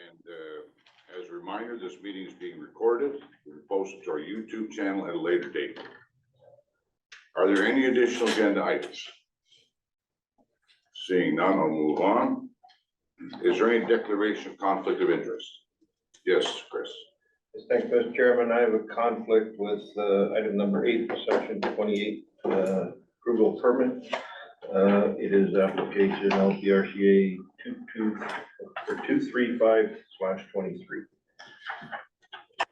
And as a reminder, this meeting is being recorded. We'll be posted to our YouTube channel at a later date. Are there any additional agenda items? Seeing none, I'll move on. Is there any declaration of conflict of interest? Yes, Chris. Yes, thanks, Mr. Chairman. I have a conflict with item number 8, section 28, approval permit. It is application LPRCA 235/23.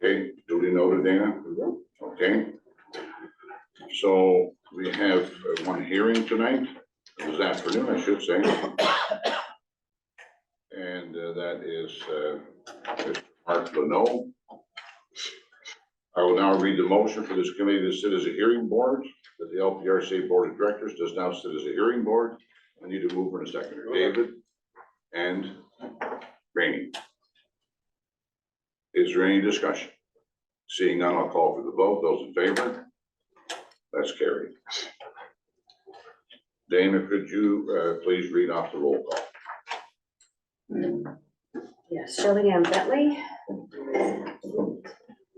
Okay, duly noted, Dana. Okay. So we have one hearing tonight, this afternoon, I should say. And that is Mr. Mark Leno. I will now read the motion for this committee to sit as a hearing board, that the LPRCA Board of Directors does now sit as a hearing board. I need a mover and a seconder, David and Rainey. Is there any discussion? Seeing none, I'll call for the vote. Those in favor? That's carried. Dana, could you please read off the roll call? Yes, Shelley Ann Bentley.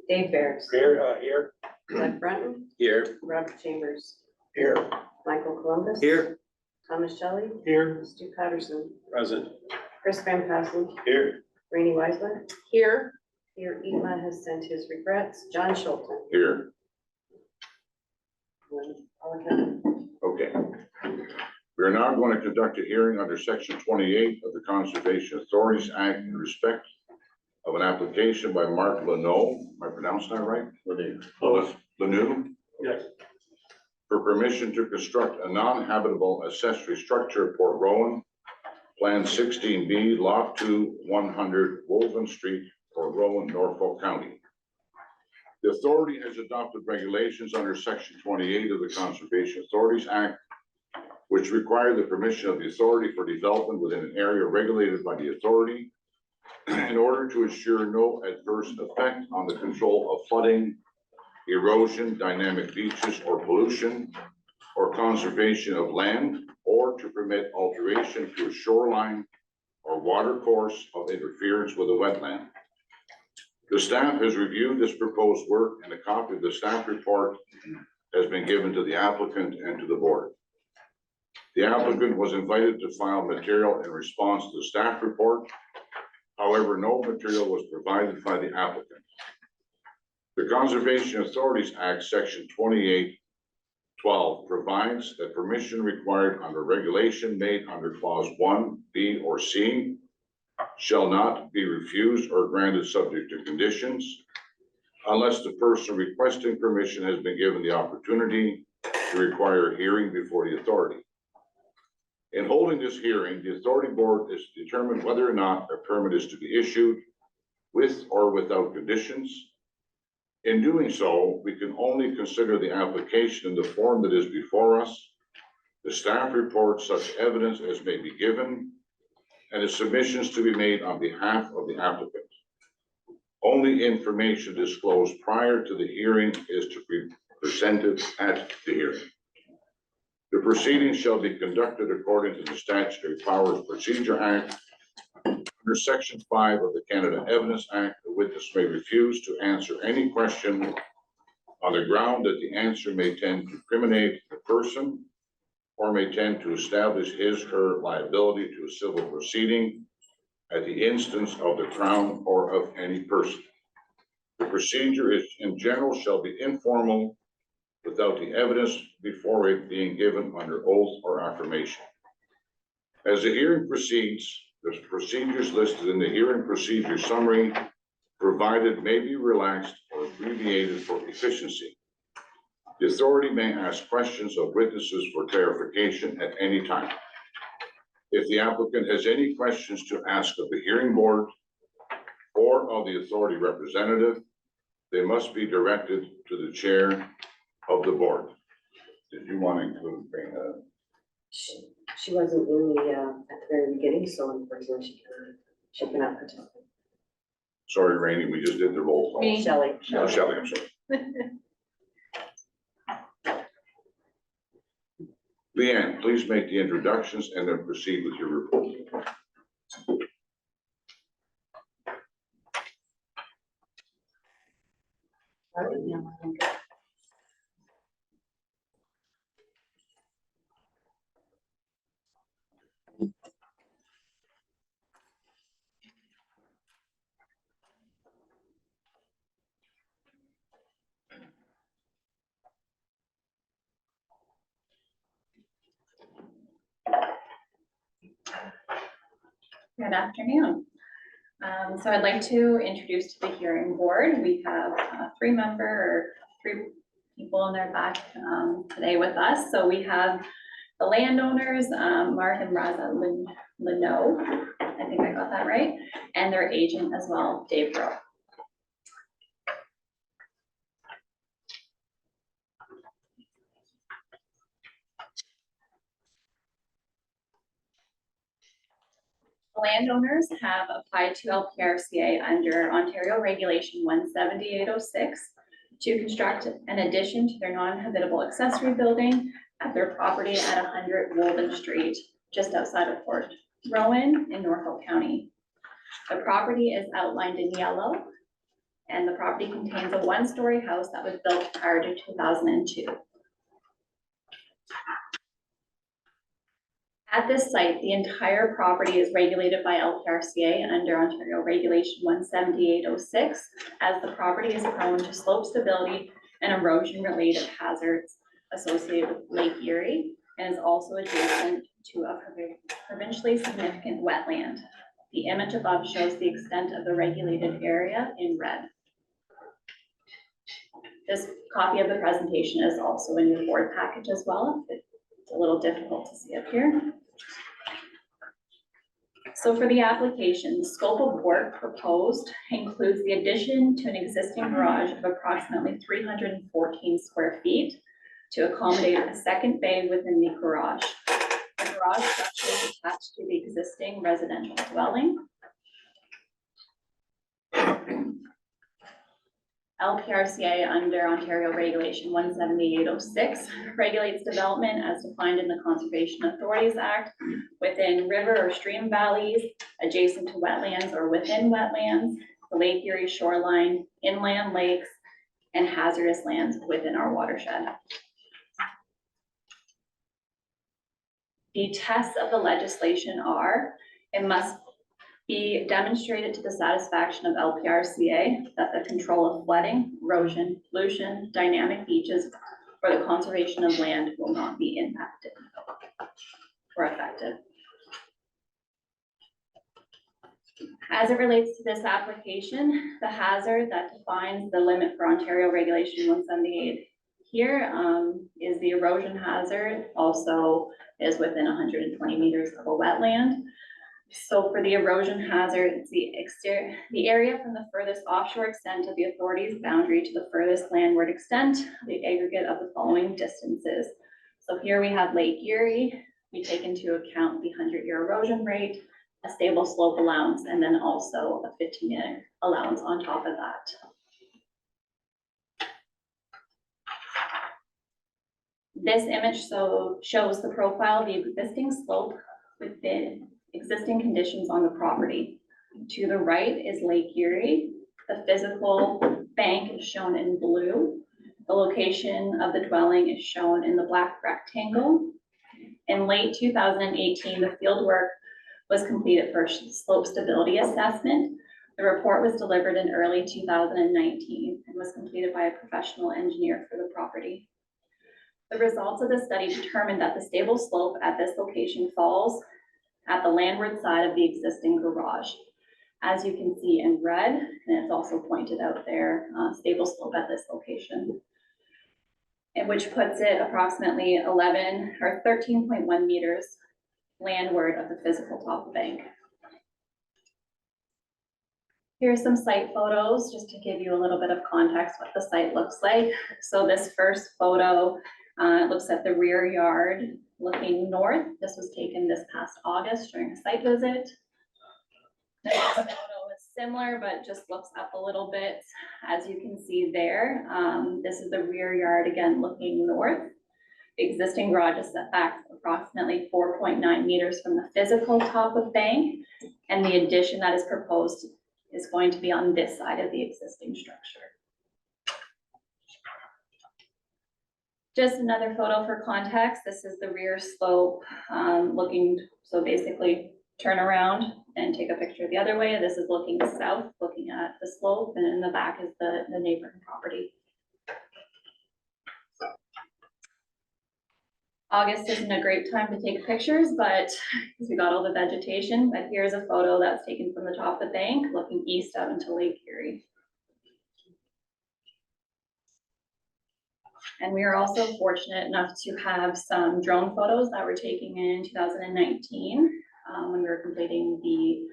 Dave Bears. Here. Doug Brunton. Here. Robert Chambers. Here. Michael Columbus. Here. Thomas Shelley. Here. Stu Patterson. Present. Chris Van Passen. Here. Rainey Weisler. Here. Peter Eatma has sent his regrets. John Schulten. Here. Okay. Okay. We are now going to conduct a hearing under section 28 of the Conservation Authorities Act in respect of an application by Mark Leno. Am I pronouncing that right? Lenu? Yes. For permission to construct a non-habitable accessory structure at Port Rowan, Plan 16B, Lot 2, 100 Woven Street, Port Rowan, Norfolk County. The authority has adopted regulations under section 28 of the Conservation Authorities Act, which require the permission of the authority for development within an area regulated by the authority in order to ensure no adverse effect on the control of flooding, erosion, dynamic beaches, or pollution, or conservation of land, or to permit alteration to a shoreline or water course of interference with a wetland. The staff has reviewed this proposed work, and a copy of the staff report has been given to the applicant and to the board. The applicant was invited to file material in response to the staff report. However, no material was provided by the applicant. The Conservation Authorities Act, section 28:12 provides that permission required under regulation made under clause 1, B, or C shall not be refused or granted subject to conditions unless the person requesting permission has been given the opportunity to require a hearing before the authority. In holding this hearing, the authority board is to determine whether or not a permit is to be issued with or without conditions. In doing so, we can only consider the application in the form that is before us, the staff report, such evidence as may be given, and the submissions to be made on behalf of the applicant. Only information disclosed prior to the hearing is to be presented at the hearing. The proceedings shall be conducted according to the Statutory Powers Procedure Act. Under Section 5 of the Canada Evidence Act, the witness may refuse to answer any question on the ground that the answer may tend to incriminate the person or may tend to establish his or her liability to a civil proceeding at the instance of the Crown or of any person. The procedure is, in general, shall be informal, without the evidence before it being given under oath or affirmation. As the hearing proceeds, the procedures listed in the hearing procedure summary provided may be relaxed or abbreviated for efficiency. The authority may ask questions of witnesses for clarification at any time. If the applicant has any questions to ask of the hearing board or of the authority representative, they must be directed to the chair of the board. Did you want to include She wasn't in the, at the very beginning, so unfortunately she cannot participate. Sorry, Rainey, we just did the roll call. Me. Shelley. Oh, Shelley, I'm sorry. Leanne, please make the introductions and then proceed with your report. Good afternoon. So I'd like to introduce to the hearing board, we have three people in their back today with us. So we have the landowners, Mark and Raza Leno, I think I got that right, and their agent as well, Dave Rowe. Landowners have applied to LPRCA under Ontario Regulation 17806 to construct an addition to their non-habitable accessory building at their property at 100 Woolden Street, just outside of Fort Rowan in Norfolk County. The property is outlined in yellow, and the property contains a one-story house that was built prior to 2002. At this site, the entire property is regulated by LPRCA under Ontario Regulation 17806, as the property is prone to slope stability and erosion-related hazards associated with Lake Erie, and is also adjacent to a provincially significant wetland. The image above shows the extent of the regulated area in red. This copy of the presentation is also in your board package as well. It's a little difficult to see up here. So for the application, the scope of work proposed includes the addition to an existing garage of approximately 314 square feet to accommodate a second bay within the garage. The garage structure is attached to the existing residential dwelling. LPRCA under Ontario Regulation 17806 regulates development as defined in the Conservation Authorities Act within river or stream valleys, adjacent to wetlands or within wetlands, the Lake Erie shoreline, inland lakes, and hazardous lands within our watershed. The tests of the legislation are, it must be demonstrated to the satisfaction of LPRCA that the control of flooding, erosion, pollution, dynamic beaches, or the conservation of land will not be impacted or affected. As it relates to this application, the hazard that defines the limit for Ontario Regulation 178 here is the erosion hazard, also is within 120 meters of a wetland. So for the erosion hazard, it's the area from the furthest offshore extent of the authority's boundary to the furthest landward extent, the aggregate of the following distances. So here we have Lake Erie. We take into account the 100-year erosion rate, a stable slope allowance, and then also a 15-year allowance on top of that. This image shows the profile of the existing slope within existing conditions on the property. To the right is Lake Erie. The physical bank is shown in blue. The location of the dwelling is shown in the black rectangle. In late 2018, the field work was completed for slope stability assessment. The report was delivered in early 2019 and was completed by a professional engineer for the property. The results of the study determined that the stable slope at this location falls at the landward side of the existing garage. As you can see in red, and it's also pointed out there, stable slope at this location, and which puts it approximately 11 or 13.1 meters landward of the physical top bank. Here's some site photos just to give you a little bit of context what the site looks like. So this first photo looks at the rear yard looking north. This was taken this past August during a site visit. The next photo is similar, but just looks up a little bit. As you can see there, this is the rear yard again looking north. The existing garage is set back approximately 4.9 meters from the physical top of bank, and the addition that is proposed is going to be on this side of the existing structure. Just another photo for context. This is the rear slope so basically turn around and take a picture the other way. This is looking south, looking at the slope, and in the back is the neighboring property. August isn't a great time to take pictures, but because we got all the vegetation, but here's a photo that's taken from the top of the bank, looking east out into Lake Erie. And we are also fortunate enough to have some drone photos that were taken in 2019 when we were completing the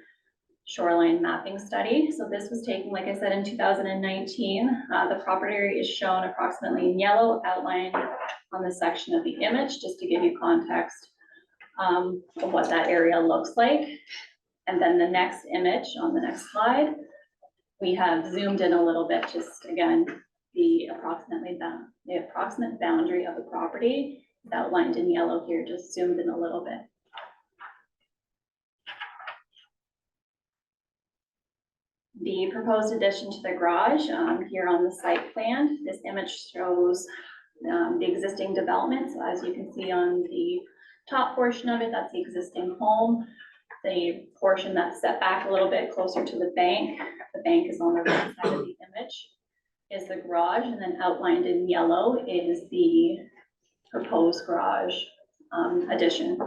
shoreline mapping study. So this was taken, like I said, in 2019. The property area is shown approximately in yellow, outlined on this section of the image, just to give you context of what that area looks like. And then the next image on the next slide, we have zoomed in a little bit, just again, the approximate boundary of the property is outlined in yellow here, just zoomed in a little bit. The proposed addition to the garage here on the site plan, this image shows the existing development. So as you can see on the top portion of it, that's the existing home. The portion that's set back a little bit closer to the bank is on the right side of the image, is the garage, and then outlined in yellow is the proposed garage addition.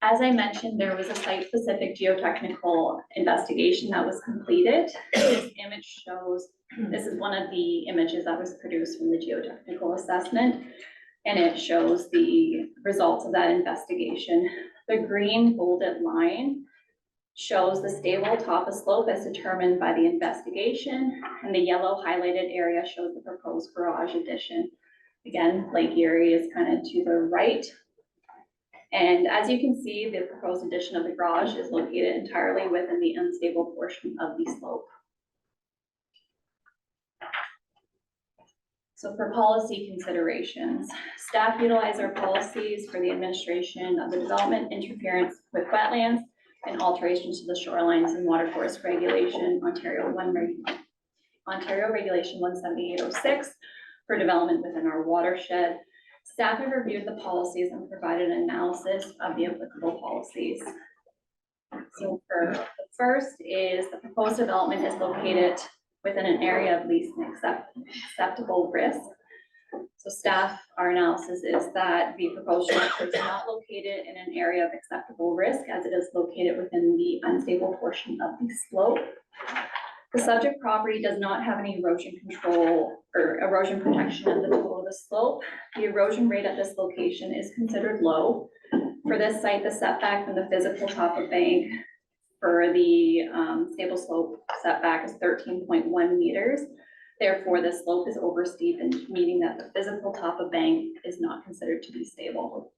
As I mentioned, there was a site-specific geotechnical investigation that was completed. This image shows, this is one of the images that was produced from the geotechnical assessment, and it shows the results of that investigation. The green bolded line shows the stable top of slope as determined by the investigation, and the yellow highlighted area shows the proposed garage addition. Again, Lake Erie is kind of to the right. And as you can see, the proposed addition of the garage is located entirely within the unstable portion of the slope. So for policy considerations, staff utilize our policies for the administration of the development, interference with wetlands, and alterations to the shorelines and water course regulation, Ontario Regulation 17806 for development within our watershed. Staff have reviewed the policies and provided an analysis of the applicable policies. So for the first is the proposed development is located within an area of least acceptable risk. So staff, our analysis is that the proposed structure is not located in an area of acceptable risk as it is located within the unstable portion of the slope. The subject property does not have any erosion control or erosion protection at the toe of the slope. The erosion rate at this location is considered low. For this site, the setback from the physical top of bank for the stable slope setback is 13.1 meters. Therefore, the slope is oversteep, meaning that the physical top of bank is not considered to be stable.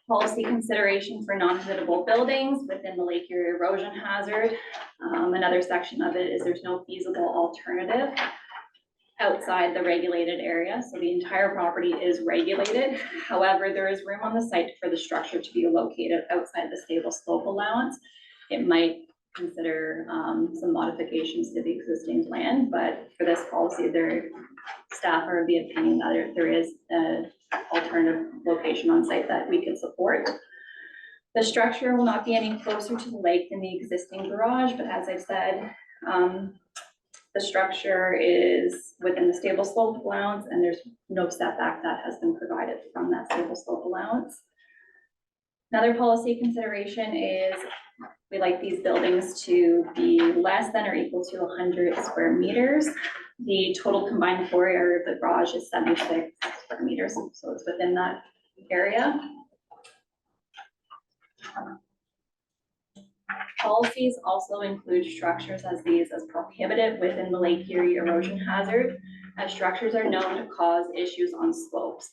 Policy consideration for non-habitable buildings within the Lake Erie erosion hazard. Another section of it is there's no feasible alternative outside the regulated area. So the entire property is regulated. However, there is room on the site for the structure to be located outside the stable slope allowance. It might consider some modifications to the existing plan, but for this policy, staff are of the opinion that there is an alternative location on site that we could support. The structure will not be any closer to the lake than the existing garage, but as I said, the structure is within the stable slope allowance and there's no setback that has been provided from that stable slope allowance. Another policy consideration is we like these buildings to be less than or equal to 100 square meters. The total combined floor area of the garage is 76 square meters, so it's within that area. Policies also include structures as prohibited within the Lake Erie erosion hazard, as structures are known to cause issues on slopes.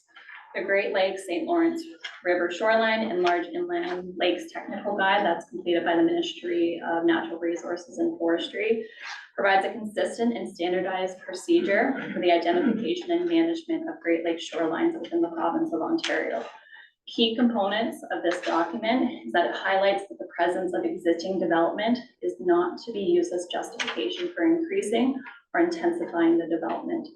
The Great Lakes St. Lawrence River Shoreline and Large Inland Lakes Technical Guide that's completed by the Ministry of Natural Resources and Forestry provides a consistent and standardized procedure for the identification and management of Great Lakes shorelines within the province of Ontario. Key components of this document is that it highlights that the presence of existing development is not to be used as justification for increasing or intensifying the development.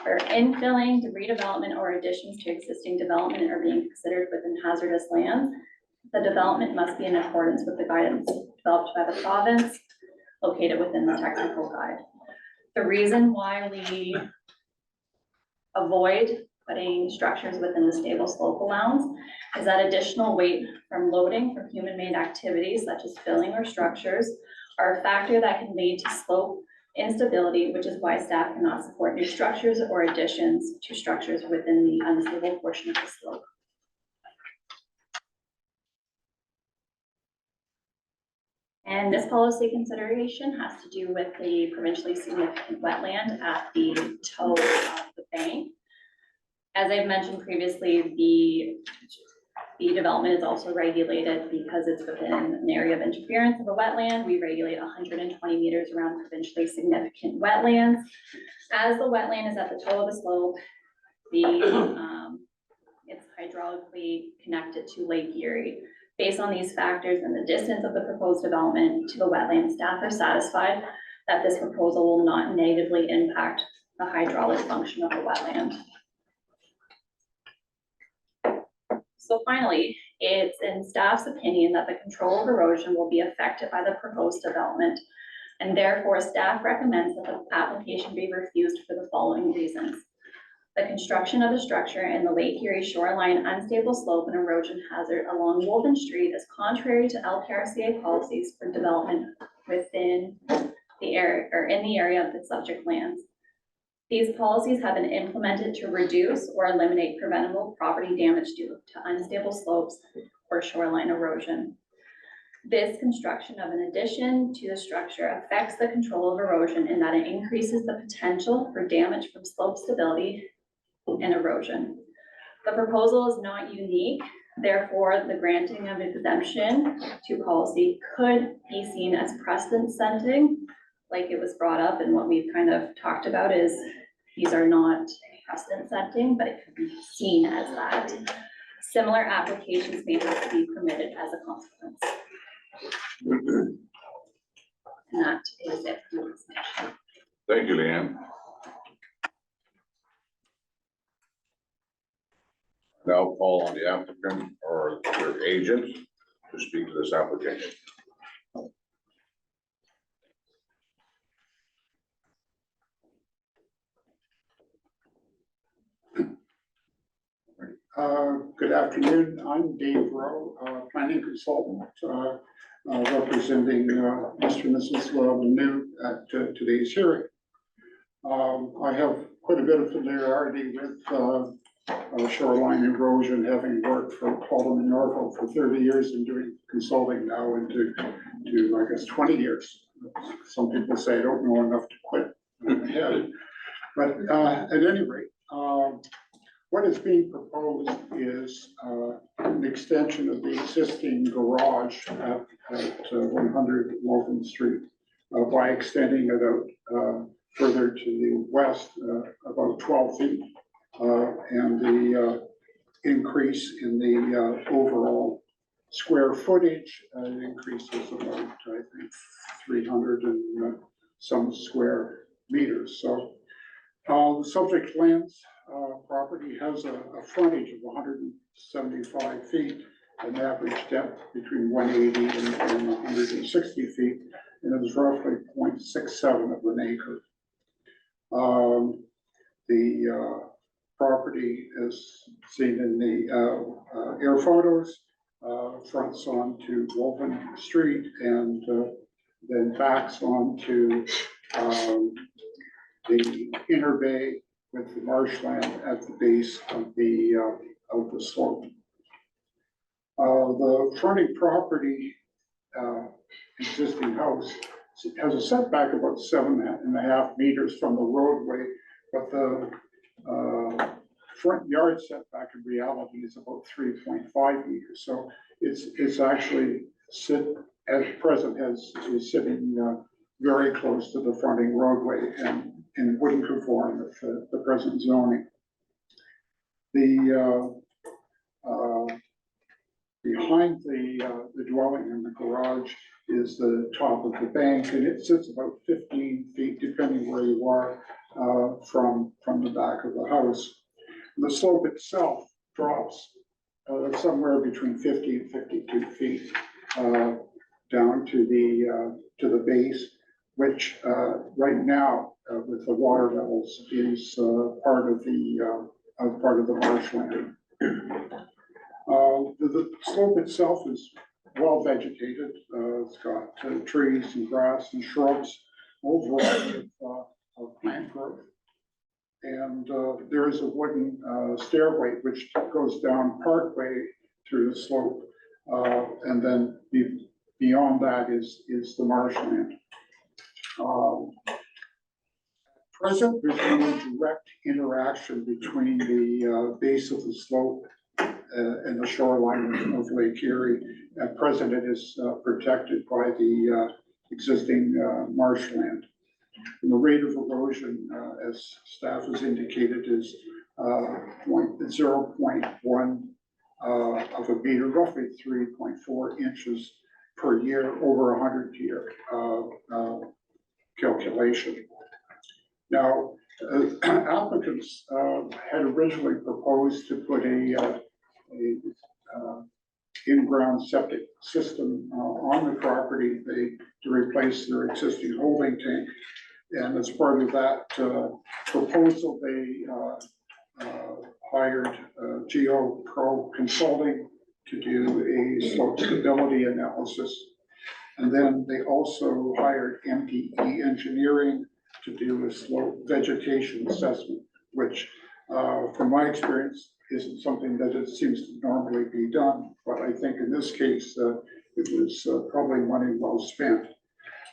Where infilling, redevelopment, or additions to existing development are being considered within hazardous lands, the development must be in accordance with the guidance developed by the province, located within the technical guide. The reason why we avoid putting structures within the stable slope allowance is that additional weight from loading from human-made activities such as filling or structures are a factor that can lead to slope instability, which is why staff cannot support new structures or additions to structures within the unstable portion of the slope. And this policy consideration has to do with the provincially significant wetland at the toe of the bank. As I've mentioned previously, the development is also regulated because it's within an area of interference of a wetland. We regulate 120 meters around provincially significant wetlands. As the wetland is at the toe of the slope, it's hydraulically connected to Lake Erie. Based on these factors and the distance of the proposed development to the wetland, staff are satisfied that this proposal will not negatively impact the hydraulic function of the wetland. So finally, it's in staff's opinion that the control of erosion will be affected by the proposed development, and therefore staff recommends that the application be refused for the following reasons. The construction of the structure in the Lake Erie shoreline unstable slope and erosion hazard along Woven Street is contrary to LPRCA policies for development within the area or in the area of the subject lands. These policies have been implemented to reduce or eliminate preventable property damage due to unstable slopes or shoreline erosion. This construction of an addition to the structure affects the control of erosion in that it increases the potential for damage from slope stability and erosion. The proposal is not unique, therefore the granting of exemption to policy could be seen as precedent setting, like it was brought up, and what we've kind of talked about is these are not precedent setting, but it could be seen as that. Similar applications may have to be permitted as a consequence. And that is it for this section. Thank you, Leanne. Now call on the applicant or their agent to speak to this application. Good afternoon. I'm Dave Rowe, planning consultant, representing Mr. and Mrs. New at today's hearing. I have quite a bit of familiarity with shoreline erosion, having worked for Paul and Norfolk for 30 years and doing consulting now into I guess 20 years. Some people say I don't know enough to quit ahead. But at any rate, what is being proposed is an extension of the existing garage at 100 Woven Street by extending it out further to the west about 12 feet. And the increase in the overall square footage increases about, I think, 300 and some square meters. So the subject lands property has a frontage of 175 feet, an average depth between 180 and 160 feet, and it is roughly 0.67 of an acre. The property is seen in the air photos, fronts onto Woven Street and then backs onto the inner bay with the marshland at the base of the slope. The fronting property, existing house, has a setback about 7.5 meters from the roadway, but the front yard setback in reality is about 3.5 meters. So it's actually at present is sitting very close to the fronting roadway and wouldn't conform with the present zoning. Behind the dwelling and the garage is the top of the bank, and it sits about 15 feet, depending where you are, from the back of the house. The slope itself drops somewhere between 50 and 52 feet. down to the base, which right now with the water levels is part of the marshland. The slope itself is well vegetated. It's got trees and grass and shrubs, whole variety of plant growth. And there is a wooden stairway which goes down partway through the slope. And then beyond that is the marshland. Present, there's no direct interaction between the base of the slope and the shoreline of Lake Erie. At present, it is protected by the existing marshland. And the rate of erosion, as staff has indicated, is 0.1 of a meter, roughly 3.4 inches per year over a 100-year calculation. Now, applicants had originally proposed to put a in-ground septic system on the property to replace their existing holding tank. And as part of that proposal, they hired GeoPro Consulting to do a slope stability analysis. And then they also hired MDE Engineering to do a slope vegetation assessment, which from my experience isn't something that it seems to normally be done. But I think in this case, it was probably money well spent.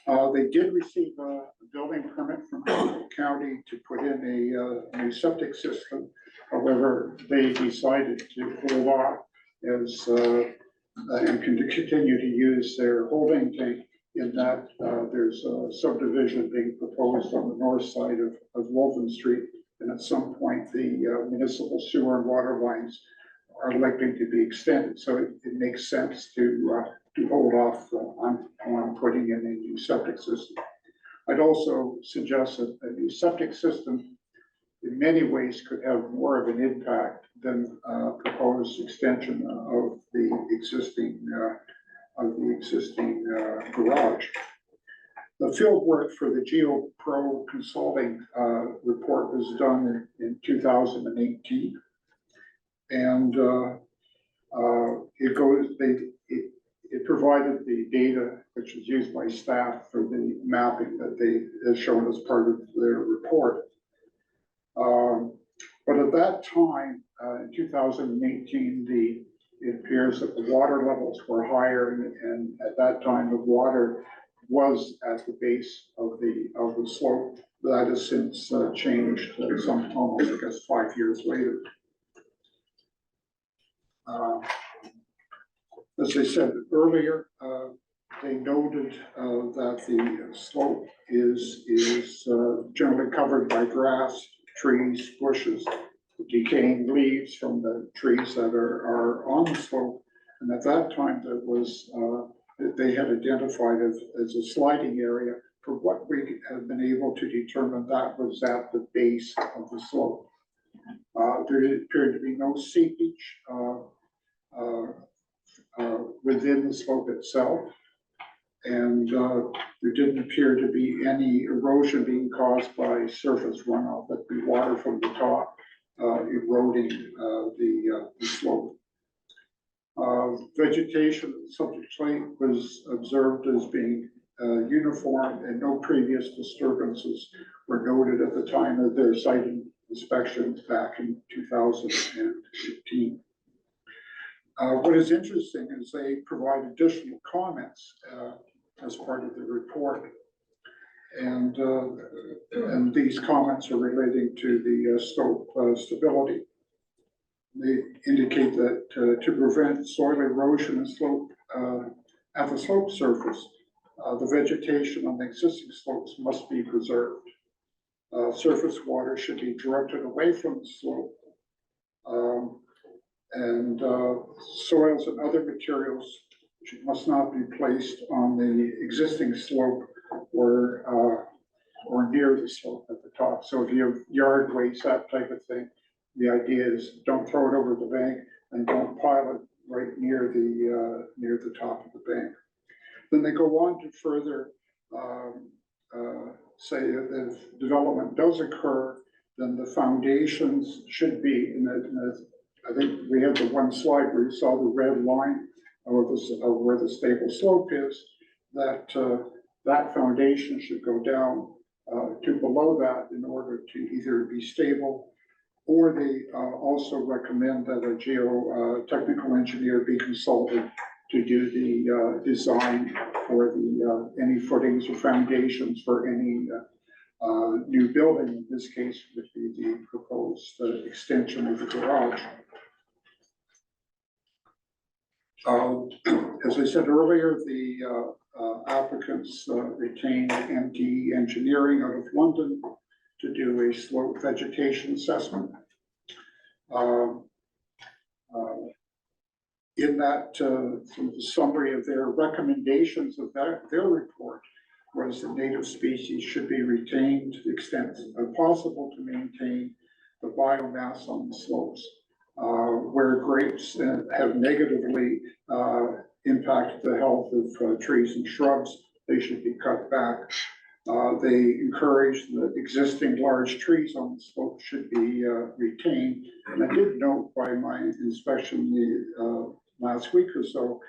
They did receive a building permit from Humboldt County to put in a new septic system. However, they decided to hold off as and continue to use their holding tank in that there's a subdivision being proposed on the north side of Wolfen Street. And at some point, the municipal sewer and water lines are likely to be extended. So it makes sense to hold off on putting in a new septic system. I'd also suggest that a new septic system in many ways could have more of an impact than proposed extension of the existing garage. The field work for the GeoPro Consulting report was done in 2018. And it provided the data which is used by staff for the mapping that they have shown as part of their report. But at that time, in 2018, it appears that the water levels were higher, and at that time the water was at the base of the slope. That has since changed some almost, I guess, 5 years later. As I said earlier, they noted that the slope is generally covered by grass, trees, bushes, decaying leaves from the trees that are on the slope. And at that time, there was they had identified as a sliding area. For what we have been able to determine, that was at the base of the slope. There appeared to be no seepage within the slope itself. And there didn't appear to be any erosion being caused by surface runoff, but the water from the top eroding the slope. Vegetation subsequently was observed as being uniform, and no previous disturbances were noted at the time of their site inspections back in 2018. What is interesting is they provide additional comments as part of the report. And these comments are relating to the slope stability. They indicate that to prevent soil erosion and slope at the slope surface, the vegetation on the existing slopes must be preserved. Surface water should be directed away from the slope. And soils and other materials must not be placed on the existing slope or near the slope at the top. So if you have yard waste, that type of thing, the idea is don't throw it over the bank and don't pile it right near the top of the bank. Then they go on to further say that if development does occur, then the foundations should be, I think we had the one slide where you saw the red line where the stable slope is, that that foundation should go down to below that in order to either be stable, or they also recommend that a geotechnical engineer be consulted to do the design for the any footings or foundations for any new building. In this case, would be the proposed extension of the garage. As I said earlier, the applicants retained MD Engineering out of London to do a slope vegetation assessment. In that sort of summary of their recommendations of their report was that native species should be retained to the extent possible to maintain the biomass on the slopes. Where grapes have negatively impacted the health of trees and shrubs, they should be cut back. They encourage that existing large trees on the slope should be retained. And I did note by my inspection the last week or so,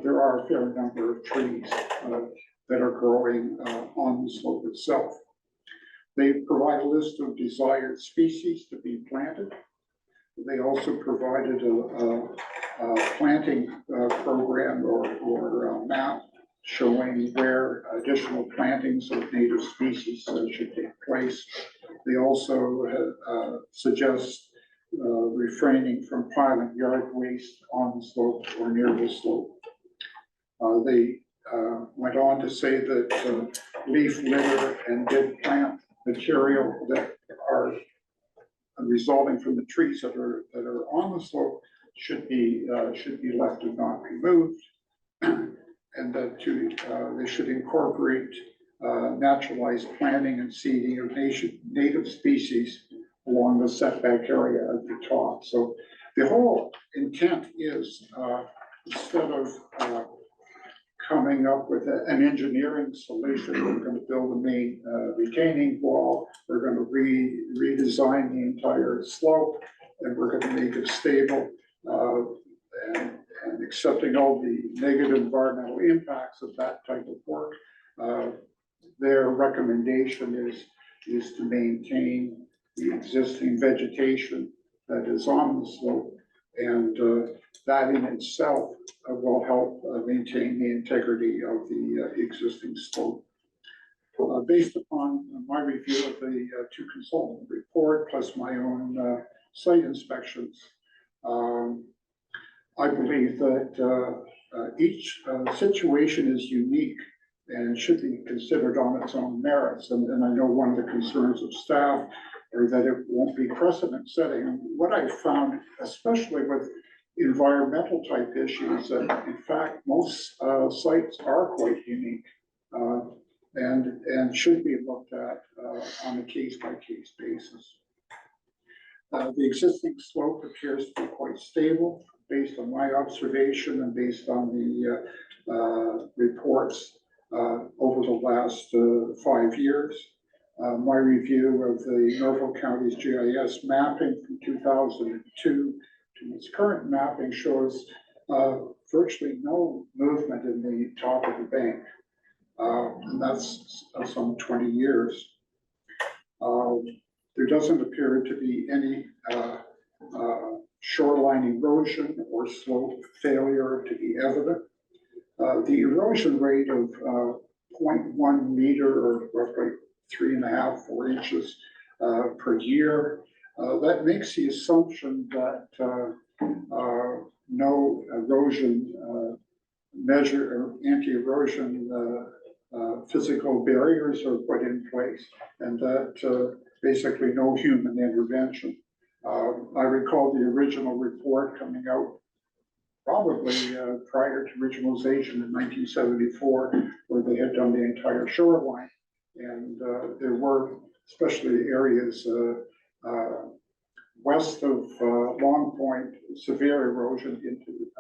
there are a fair number of trees that are growing on the slope itself. They provide a list of desired species to be planted. They also provided a planting program or map showing where additional plantings of native species should take place. They also suggest refraining from piling yard waste on the slope or near the slope. They went on to say that leaf litter and dead plant material that are resulting from the trees that are on the slope should be left and not removed, and that they should incorporate naturalized planting and seeding of native species along the setback area at the top. So the whole intent is instead of coming up with an engineering solution, we're going to build a main retaining wall, we're going to redesign the entire slope, and we're going to make it stable, and accepting all the negative environmental impacts of that type of work. Their recommendation is to maintain the existing vegetation that is on the slope, and that in itself will help maintain the integrity of the existing slope. Based upon my review of the two consultant report plus my own site inspections, I believe that each situation is unique and should be considered on its own merits. And I know one of the concerns of staff are that it won't be precedent setting. And what I found, especially with environmental type issues, that in fact most sites are quite unique and should be looked at on a case-by-case basis. The existing slope appears to be quite stable based on my observation and based on the reports over the last 5 years. My review of the Norfolk County's GIS mapping from 2002 to its current mapping shows virtually no movement in the top of the bank. And that's some 20 years. There doesn't appear to be any shoreline erosion or slope failure to be evident. The erosion rate of 0.1 meter or roughly 3.5 to 4 inches per year, that makes the assumption that no erosion measure or anti-erosion physical barriers are put in place, and that basically no human intervention. I recall the original report coming out probably prior to regionalization in 1974, where they had done the entire shoreline. And there were, especially areas west of Long Point, severe erosion into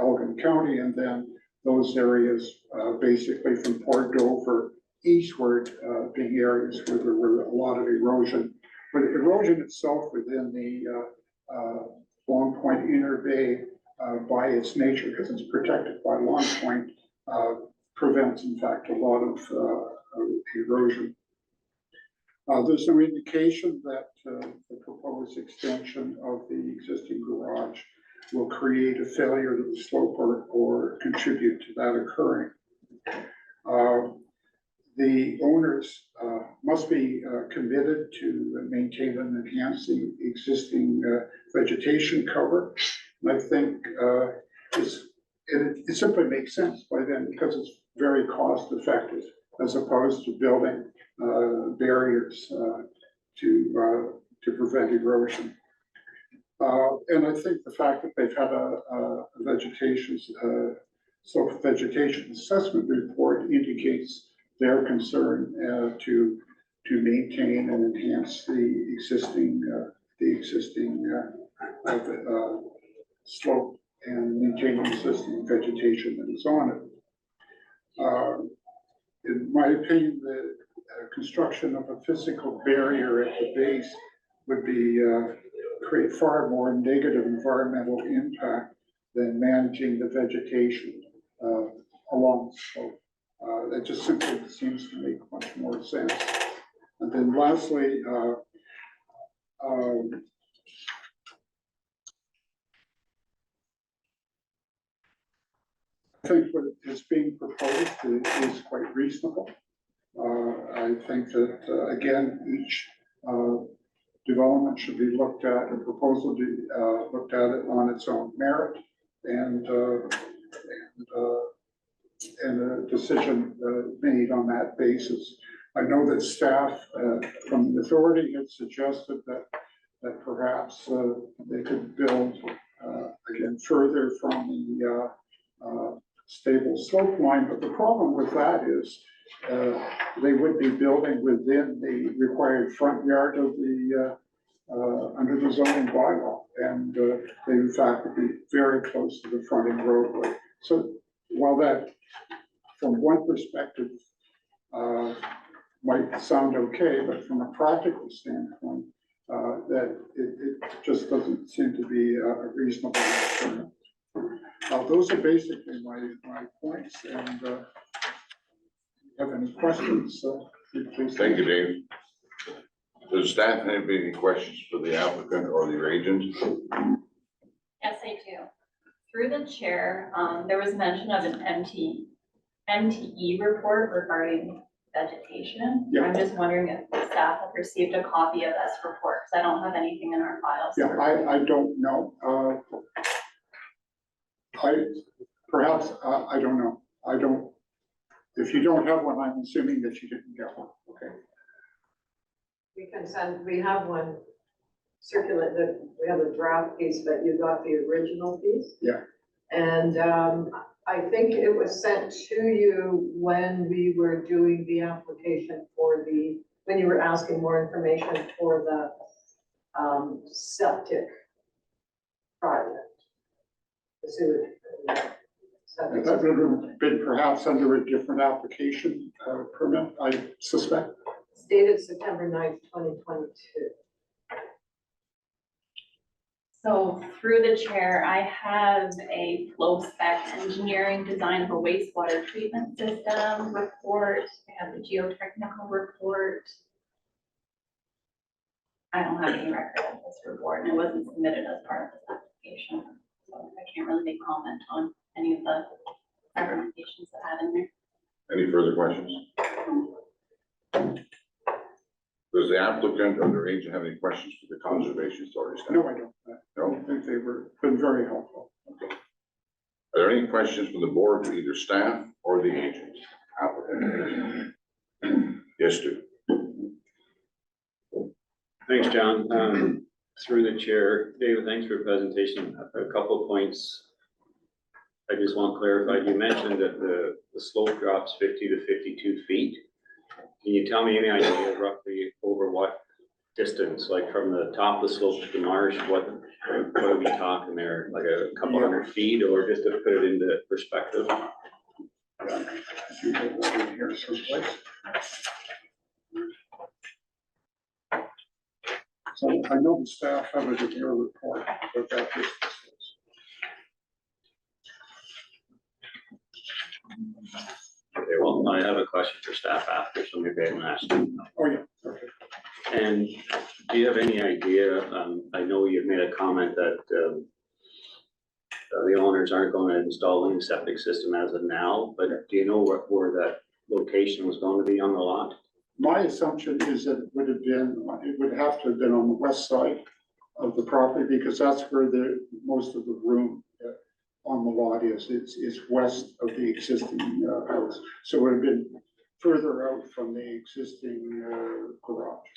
Elgin County, and then those areas, basically from Port Dover eastward, being areas where there were a lot of erosion. But erosion itself within the Long Point Inner Bay, by its nature, because it's protected by Long Point, prevents, in fact, a lot of erosion. There's no indication that the proposed extension of the existing garage will create a failure to the slope or contribute to that occurring. The owners must be committed to maintain and enhance the existing vegetation cover. And I think it simply makes sense by then, because it's very cost effective as opposed to building barriers to prevent erosion. And I think the fact that they've had a slope vegetation assessment report indicates their concern to maintain and enhance the existing slope and maintain the existing vegetation that is on it. In my opinion, the construction of a physical barrier at the base would be create far more negative environmental impact than managing the vegetation along the slope. That just simply seems to make much more sense. And then lastly, I think what is being proposed is quite reasonable. I think that, again, each development should be looked at, a proposal be looked at it on its own merit, and a decision made on that basis. I know that staff from the authority had suggested that perhaps they could build again further from the stable slope line, but the problem with that is they would be building within the required front yard of the under the zoning bylaw, and they in fact would be very close to the fronting roadway. So while that, from one perspective, might sound okay, but from a practical standpoint, that it just doesn't seem to be a reasonable alternative. Those are basically my points, and if you have any questions, please. Thank you, Dave. Does staff have any questions for the applicant or the agent? Yes, I do. Through the chair, there was mention of an MTE report regarding vegetation. Yeah. I'm just wondering if the staff have received a copy of this report, because I don't have anything in our files. Yeah, I don't know. I don't know. I don't. If you don't have one, I'm assuming that you didn't get one. Okay. We can send, we have one circulate, we have a draft piece, but you got the original piece. Yeah. And I think it was sent to you when we were doing the application for when you were asking more information for the septic project. The sewage. Septic That would system. have been perhaps under a different application permit, I suspect. It's dated September 9th, 2022. So through the chair, I have a flow spec engineering design of a wastewater treatment system report. I have the geotechnical report. I don't have any record of this report, and it wasn't submitted as part of this application. So I can't really make comment on any of the recommendations that I have in there. Any further questions? Does the applicant or their agent have any questions for the conservation authority staff? No, I don't. I No? don't think they were been very helpful. Okay. Are there any questions from the board to either staff or the agent? Applicant? Yes, Stu. Thanks, John. Through the chair, David, thanks for your presentation. A couple of points I just want clarified. You mentioned that the slope drops 50 to 52 feet. Can you tell me any idea roughly over what distance, like from the top of the slope to the marsh, what are we talking there? Like a couple hundred feet, or just to put it into perspective? See it over here someplace. So I know the staff have it in your report, but that is. Okay, well, I have a question for staff after, so maybe I can ask you. Oh, yeah, okay. And do you have any idea, I know you've made a comment that, the owners aren't going to install any septic system as of now, but do you know where that location was going to be on the lot? My assumption is that it would have to have been on the west side of the property, because that's where most of the room on the lot is. It's west of the existing house. So it would have been further out from the existing garage.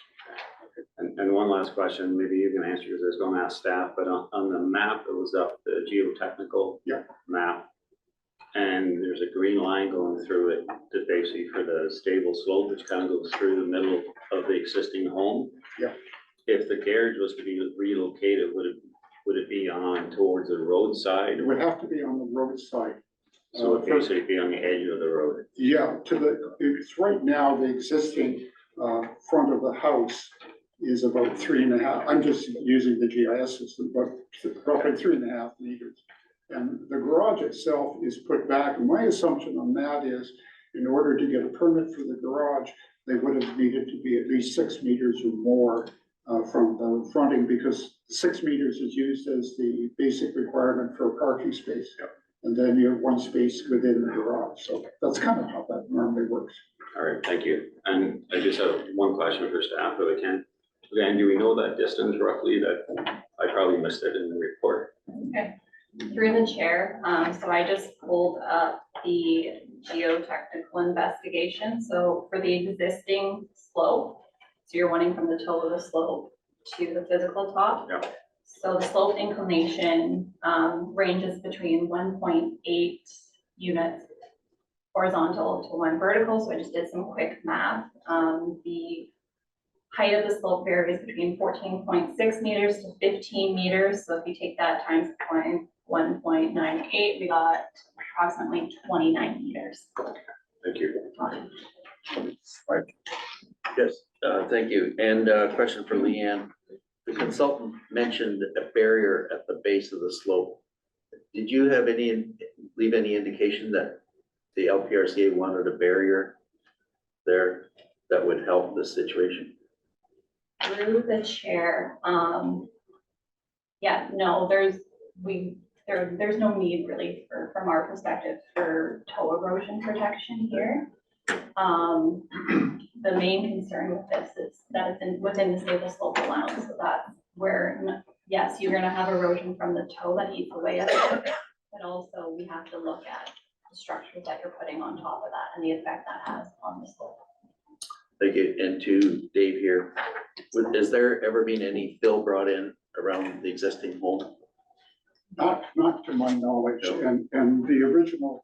And one last question, maybe you can answer, because I was going to ask staff, but on the map that was up, the geotechnical Yeah. map, and there's a green line going through it, that basically for the stable slope, which kind of goes through the middle of the existing home. Yeah. If the garage was to be relocated, would it be on towards the roadside? It would have to be on the roadside. So it basically be on the edge of the road? Yeah, it's right now, the existing front of the house is about 3.5, I'm just using the GIS system, but roughly 3.5 meters. And the garage itself is put back, and my assumption on that is, in order to get a permit for the garage, they would have needed to be at least 6 meters or more from the fronting, because 6 meters is used as the basic requirement for a parking space. Yep. And then you have 1 space within the garage, so that's kind of how that normally works. All right, thank you. And I just have one question for staff, if I can. Again, do we know that distance roughly? That I probably missed it in the report. Okay, through the chair, so I just pulled up the geotechnical investigation. So for the existing slope, so you're wanting from the toe of the slope to the physical top. Yeah. So the slope inclination ranges between 1.8 units horizontal to 1 vertical. So I just did some quick math. The height of the slope varies between 14.6 meters to 15 meters. So if you take that times 1.98, we got approximately 29 meters. Thank you. Yes, thank you. And question for Leanne. The consultant mentioned a barrier at the base of the slope. Did you have leave any indication that the LPRCA wanted a barrier there that would help this situation? Through the chair, yeah, no, there's no need really from our perspective for toe erosion protection here. The main concern with this is that it's within the stable slope allowance, so that's where, yes, you're gonna have erosion from the toe that eats away at it, but also we have to look at the structures that you're putting on top of that and the effect that has on the slope. Thank you. And to Dave here, has there ever been any fill brought in around the existing home? Not to my knowledge, No. and the original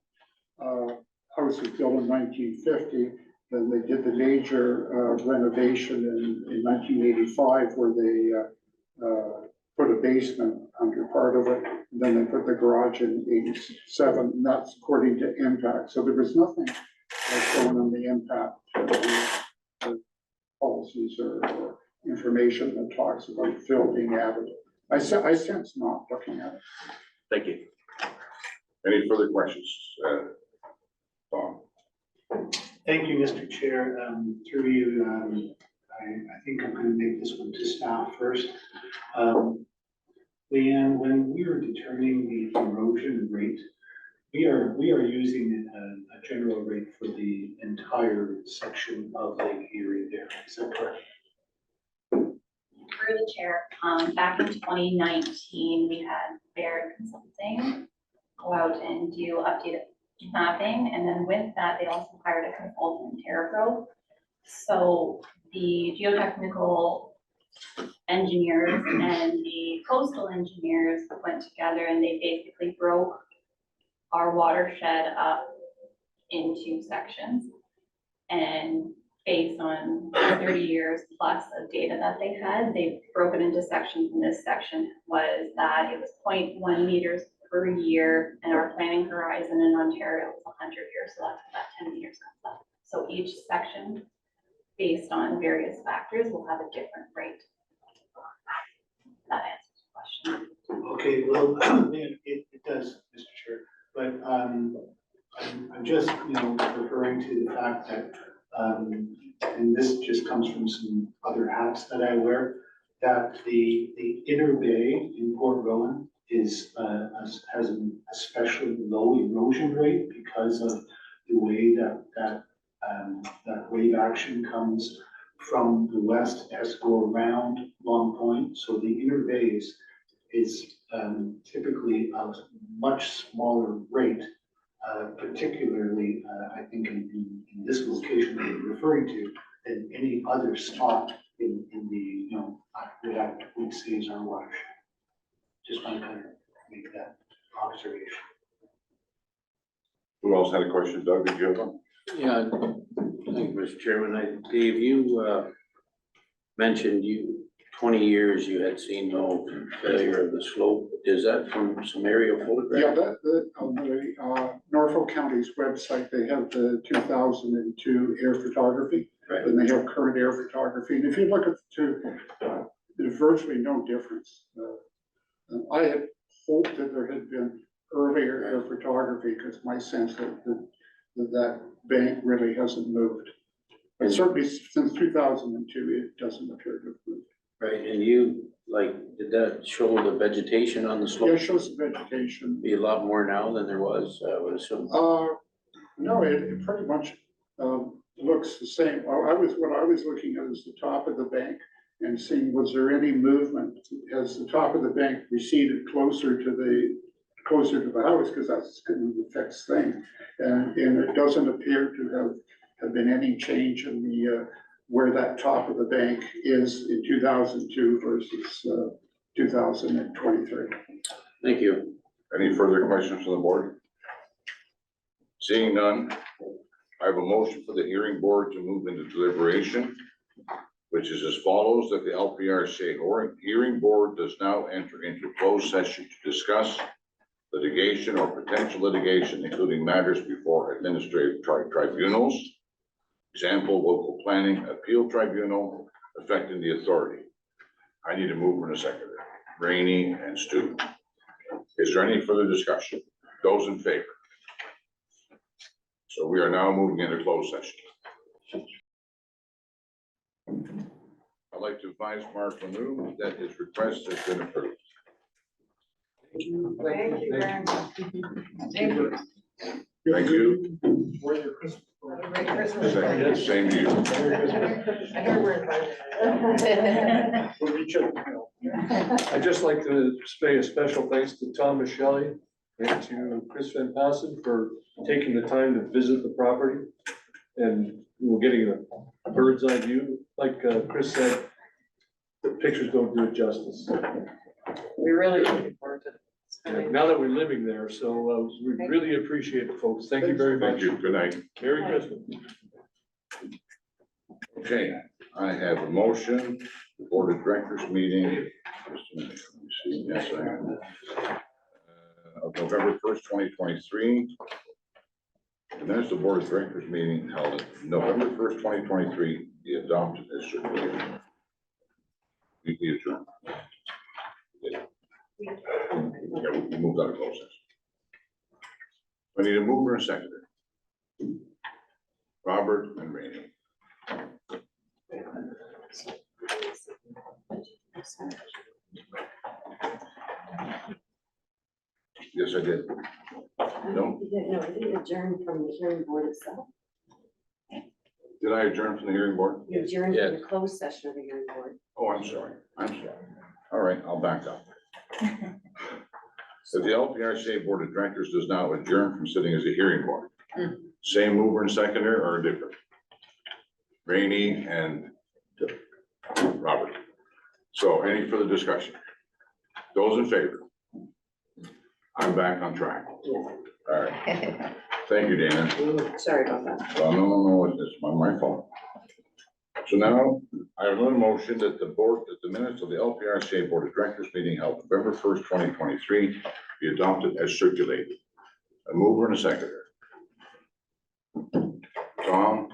house was built in 1950, then they did the major renovation in 1985, where they put a basement under part of it, and then they put the garage in 87, and that's according to impact. So there was nothing shown on the impact policies or information that talks about fill being added. I sense not looking at it. Thank you. Any further questions? Tom? Thank you, Mr. Chair. Through you, I think I'm going to make this one to staff first. Leanne, when we were determining the erosion rate, we are using a general rate for the entire section of Lake Erie there. Is that correct? Through the chair, back in 2019, we had Baird Consulting go out and do updated mapping, and then with that, they also hired a consultant, TerraPro. So the geotechnical engineers and the coastal engineers went together and they basically broke our watershed up into sections. And based on 30 years plus of data that they had, they broke it into sections, and this section was that it was 0.1 meters per year, and our planning horizon in Ontario is 100 years, so that's about 10 years comes up. So each section, based on various factors, will have a different rate. That answers the question. Okay, well, it does, Mr. Chair, but, I'm just, referring to the fact that, and this just comes from some other hats that I wear, that the inner bay in Port Rowan is, has an especially low erosion rate because of the way that wave action comes from the west, has to go around Long Point, so the inner bay is typically a much smaller rate, particularly, I think in this location that you're referring to, than any other spot in the, that we say is our watershed. Just want to kind of make that observation. Who else had a question? Doug, did you have one? Yeah, thank you, Mr. Chairman. Dave, you mentioned 20 years you had seen no failure of the slope. Is that from some aerial Yeah, photographs? on the Norfolk County's website, they have the 2002 air photography. Right. And they have current air photography. And if you look at the two, there's virtually no difference. I had hoped that there had been earlier air photography because my sense that bank really hasn't moved. But certainly since 2002, it doesn't appear to have moved. Right, and did that show the vegetation on the Yeah, it slope? shows the vegetation. Be a lot more now than there was, I would assume. No, it pretty much looks the same. What I was looking at is the top of the bank and seeing was there any movement as the top of the bank receded closer to the house, because that's kind of the fixed thing. And it doesn't appear to have been any change in the where that top of the bank is in 2002 versus 2023. Thank you. Any further questions from the board? Seeing none, I have a motion for the hearing board to move into deliberation, which is as follows, that the LPRCA hearing board does now enter into closed session to discuss litigation or potential litigation, including matters before administrative tribunals, example, local planning appeal tribunal affecting the authority. I need a mover and a seconder, Rainey and Stu. Is there any further discussion? Those in favor? So we are now moving into closed session. I'd like to advise Mark Lanoux that his request has been approved. Thank you very much. Thank you. Thank you. Have a Merry Christmas. Same to you. I heard we're invited. I'd just like to say a special thanks to Tom Michelli and to Chris Van Passen for taking the time to visit the property and getting a bird's eye view. Like Chris said, the pictures don't do it justice. We're really looking forward to it. Now that we're living there, so we really appreciate it, folks. Thank you very much. Thank you. Good night. Merry Christmas. Okay, I have a motion, the board of directors meeting. Yes, I have. Of November 1st, 2023. And there's the board of directors meeting held November 1st, 2023, be adopted as circulated. We adjourned. Yeah, we moved out of closed session. I need a mover and a seconder. Robert and Rainey. Yes, I did. No, No, I didn't adjourn from the hearing board itself. did I adjourn from the hearing board? You adjourned from Yes. the closed session of the hearing board. Oh, I'm sorry. All right, I'll back up. If the LPRCA Board of Directors does now adjourn from sitting as a hearing board, same mover and seconder or different? Rainey and Robert. So any further discussion? Those in favor? I'm back on track. All right. Thank you, Dana. Sorry about that. Well, no, it's my fault. So now I have another motion that the minutes of the LPRCA Board of Directors meeting held November 1st, 2023 be adopted as circulated. A mover and a seconder. Tom?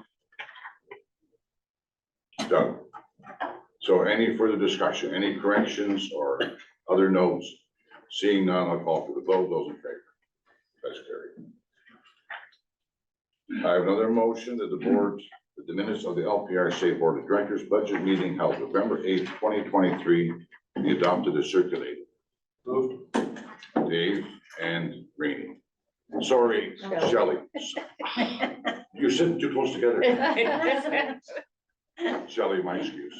Doug? So any further discussion, any corrections or other notes? Seeing none, I'll call for the vote. Those in favor? That's carried. I have another motion that the minutes of the LPRCA Board of Directors budget meeting held November 8th, 2023 be adopted as circulated. Moved. Dave and Rainey. Sorry, Shelley. You're sitting too close together. Shelley, my excuse.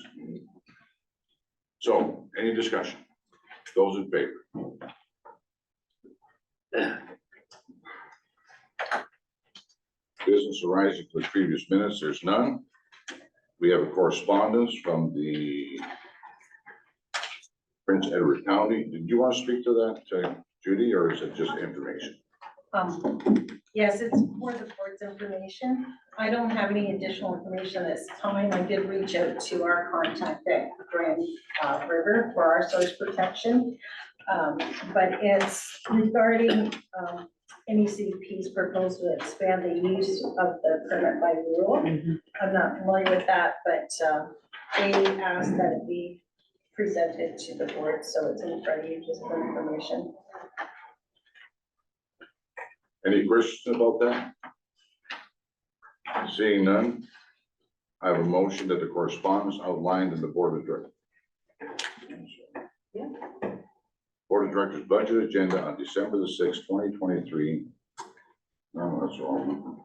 So, any discussion? Those in favor? Business arising from the previous minutes, there's none. We have a correspondence from the Prince Edward County. Did you want to speak to that, Judy, or is it just information? Yes, it's for the board's information. I don't have any additional information this time. I did reach out to our contact at Grand River for our source protection. But it's regarding NECDP's proposal to expand the use of the permit by rule. I'm not familiar with that, but they asked that it be presented to the board, so it's in front of you just for information. Any questions about that? Seeing none, I have a motion that the correspondence outlined in the Board of Directors. Board of Directors budget agenda on December the 6th, 2023. No, that's wrong.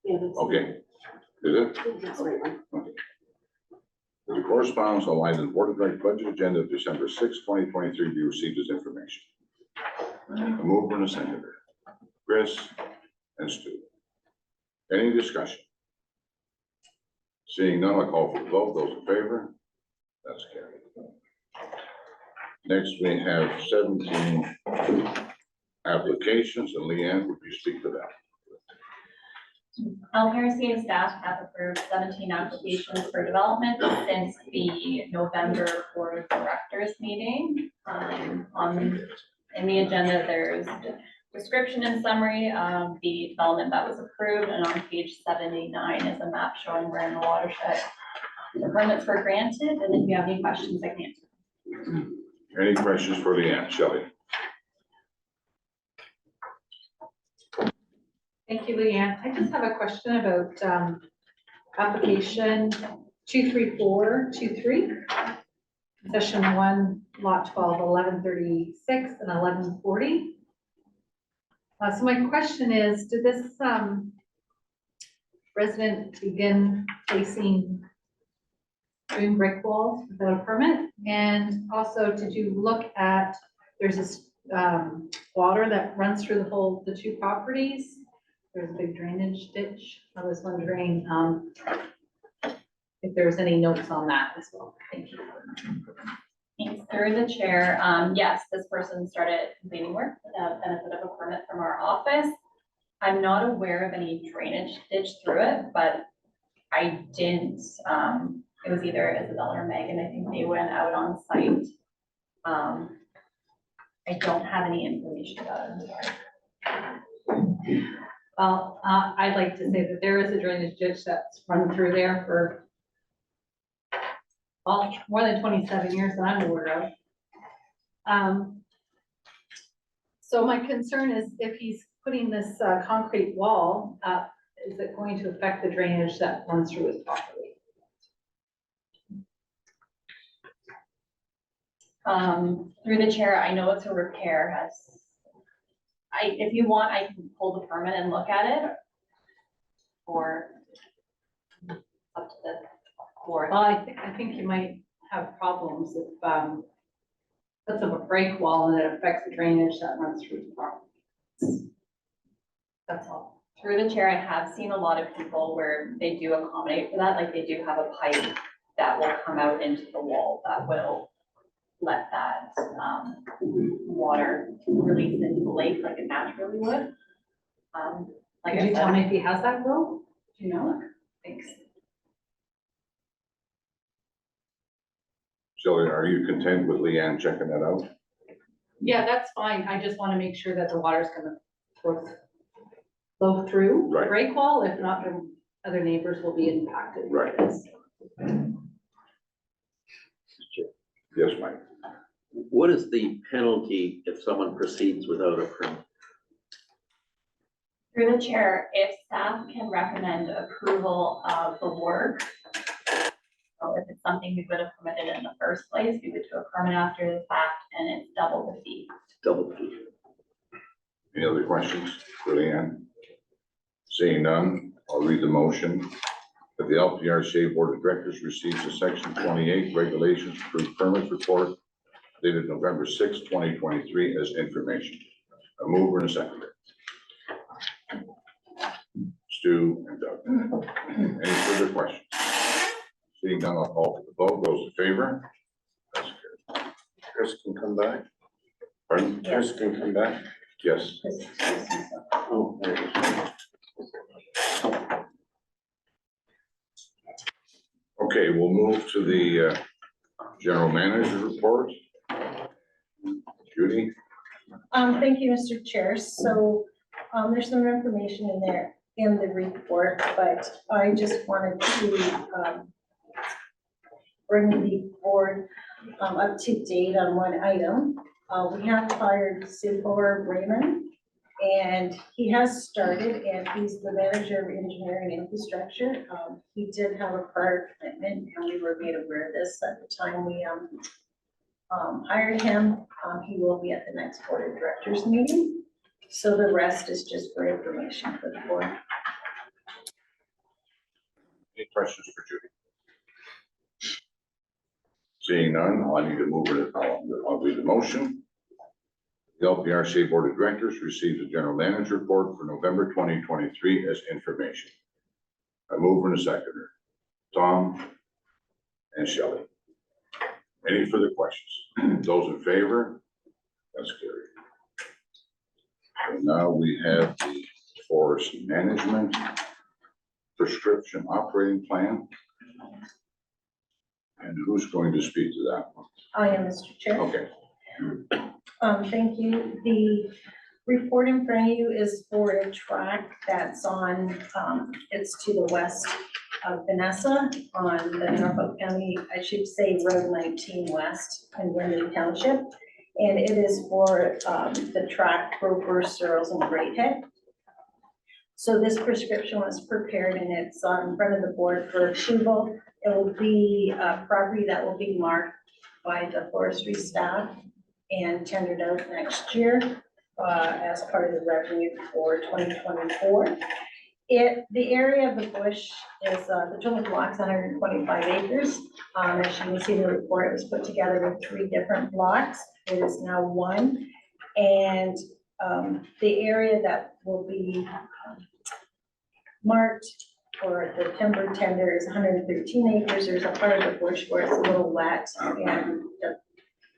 Yeah, that's. Okay, is it? That's the right one. Okay. The correspondence outlined in the Board of Directors budget agenda of December 6th, 2023 be received as information. A mover and a seconder. Chris and Stu. Any discussion? Seeing none, I'll call for the vote. Those in favor? That's carried. Next, we have 17 applications, and Leanne, would you speak to that? LPRCA staff have approved 17 applications for development since the November Board of Directors meeting. In the agenda, there's description and summary of the development that was approved, and on page 79 is a map showing where in the watershed the permits were granted, and if you have any questions, I can answer. Any questions for Leanne? Shelley? Thank you, Leanne. I just have a question about application 23423, session 1, lot 12, 1136 and 1140. So my question is, did this resident begin doing brick walls without a permit? And also, did you look at, there's this water that runs through the two properties? There's a big drainage ditch. I was wondering if there's any notes on that as well. Thank you. Thanks. Through the chair, yes, this person started completing work without benefit of a permit from our office. I'm not aware of any drainage ditch through it, but I didn't, it was either Isabel or Megan, I think they went out on site. I don't have any information about it, I'm sorry. Well, I'd like to say that there is a drainage ditch that's run through there for more than 27 years that I'm aware of. So my concern is if he's putting this concrete wall up, is it going to affect the drainage that runs through his property? Through the chair, I know it's a repair. If you want, I can pull the permit and look at it. Or up to the board. Well, I think you might have problems if puts up a break wall and it affects the drainage that runs through the property. That's all. Through the chair, I have seen a lot of people where they do accommodate for that, like they do have a pipe that will come out into the wall that will let that water release into the lake like it naturally would. Like Could you tell me if he has that, Will? Do you know? Thanks. Shelley, are you content with Leanne checking that out? Yeah, that's fine. I just want to make sure that the water's gonna flow through the Right. break wall. If not, then other neighbors will be impacted. by Right. this. Yes, Mike. What is the penalty if someone proceeds without a permit? Through the chair, if staff can recommend approval of the work, so if it's something we would have permitted in the first place, we would do a permit after the fact, and it's double the fee. Double fee. Any other questions for Leanne? Seeing none, I'll read the motion. That the LPRCA Board of Directors receives a section 28 regulations approved permit report dated November 6, 2023 as information. A mover and a seconder. Stu and Doug. Any further questions? Seeing none, I'll call for the vote. Those in favor? That's carried. Chris can come back. Pardon? Chris can come back. Yes. Oh, there it is. Okay, we'll move to the general manager report. Judy? Thank you, Mr. Chair. So, there's some information in there in the report, but I just wanted to, bring the board, up to date on one item. We have hired Sipor Raymond, and he has started, and he's the manager of engineering infrastructure. He did have a prior commitment, and we were made aware of this at the time we, hired him. He will be at the next board of directors meeting. So the rest is just for information for the board. Any questions for Judy? Seeing none, I need to move it. I'll read the motion. The LPRCA Board of Directors receives a general manager report for November 2023 as information. A mover and a seconder. Tom and Shelley. Any further questions? Those in favor? That's carried. And now we have the forest management prescription operating plan. And who's going to speak to that one? I am, Mr. Chair. Okay, Thank you. The report in front of you is for a track that's on, it's to the west of Vanessa on the Norfolk County, I should say Road 19 West in Wyndham Township. And it is for the track Grover, Searles, and Greathead. So this prescription was prepared and it's in front of the board for approval. It will be a property that will be marked by the forestry staff and tendered out next year as part of the revenue for 2024. The area of the bush is, the total block's 125 acres. As you can see in the report, it was put together with 3 different blocks. It is now 1. And the area that will be marked for the timber tender is 113 acres. There's a part of the bush where it's a little wet and the